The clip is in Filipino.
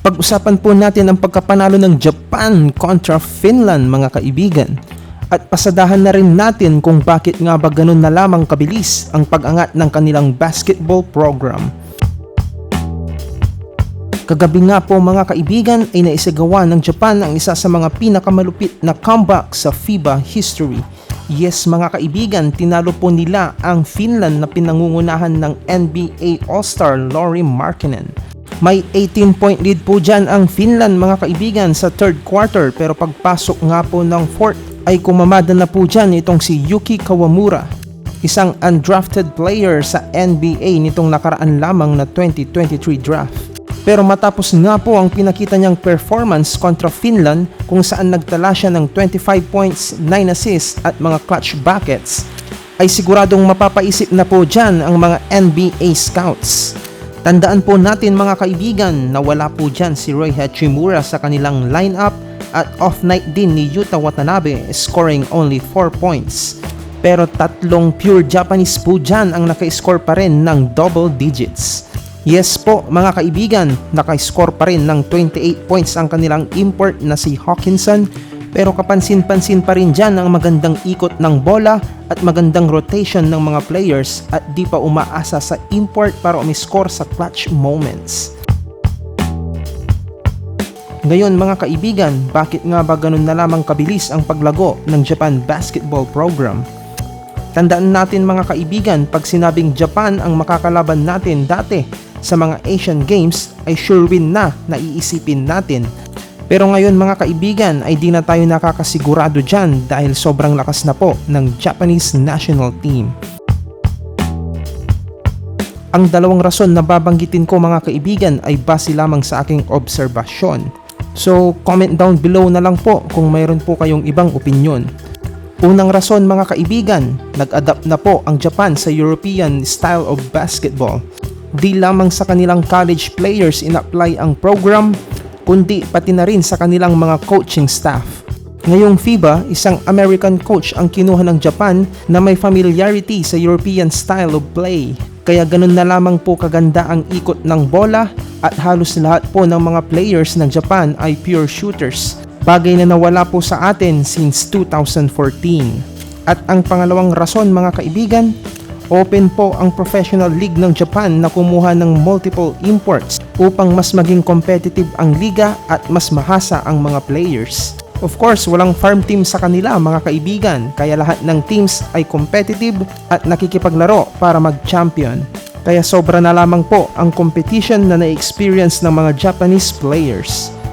Pag-usapan po natin ang pagkapanalo ng Japan kontra Finland mga kaibigan. At pasadahan na rin natin kung bakit nga ba ganun na lamang kabilis ang pag-angat ng kanilang basketball program. Kagabi nga po mga kaibigan ay naisagawa ng Japan ang isa sa mga pinakamalupit na comeback sa FIBA history. Yes mga kaibigan, tinalo po nila ang Finland na pinangungunahan ng NBA All-Star Lauri Markkanen. May 18-point lead po dyan ang Finland mga kaibigan sa third quarter, pero pagpasok nga po ng fourth ay kumamada na po dyan itong si Yuki Kawamura, isang undrafted player sa NBA nitong nakaraan lamang na 2023 draft. Pero matapos nga po ang pinakita niyang performance kontra Finland kung saan nagtala siya ng 25 points, 9 assists at mga clutch buckets, ay siguradong mapapaisip na po dyan ang mga NBA scouts. Tandaan po natin mga kaibigan na wala po dyan si Rui Hachimura sa kanilang lineup at off night din ni Yuta Watanabe, scoring only 4 points. Pero tatlong pure Japanese po dyan ang naka-score pa rin ng double digits. Yes po mga kaibigan, naka-score pa rin ng 28 points ang kanilang import na si Hawkinson, pero kapansin-pansin pa rin dyan ang magandang ikot ng bola at magandang rotation ng mga players at di pa umaasa sa import para umiscore sa clutch moments. Ngayon mga kaibigan, bakit nga ba ganun na lamang kabilis ang paglago ng Japan basketball program? Tandaan natin mga kaibigan, pag sinabing Japan ang makakalaban natin dati sa mga Asian Games ay sure win na iisipin natin. Pero ngayon mga kaibigan ay di na tayo nakakasigurado dyan dahil sobrang lakas na po ng Japanese national team. Ang dalawang rason na babanggitin ko mga kaibigan ay base lamang sa aking obserbasyon. So comment down below na lang po kung mayroon po kayong ibang opinyon. Unang rason mga kaibigan, nag-adapt na po ang Japan sa European style of basketball. Di lamang sa kanilang college players in-apply ang program, kundi pati na rin sa kanilang mga coaching staff. Ngayong FIBA, isang American coach ang kinuha ng Japan na may familiarity sa European style of play. Kaya ganun na lamang po kaganda ang ikot ng bola at halos lahat po ng mga players ng Japan ay pure shooters. Bagay na nawala po sa atin since 2014. At ang pangalawang rason mga kaibigan, open po ang professional league ng Japan na kumuha ng multiple imports upang mas maging competitive ang liga at mas mahasa ang mga players. Of course, walang farm team sa kanila mga kaibigan, kaya lahat ng teams ay competitive at nakikipaglaro para mag-champion. Kaya sobra na lamang po ang competition na na-experience ng mga Japanese players.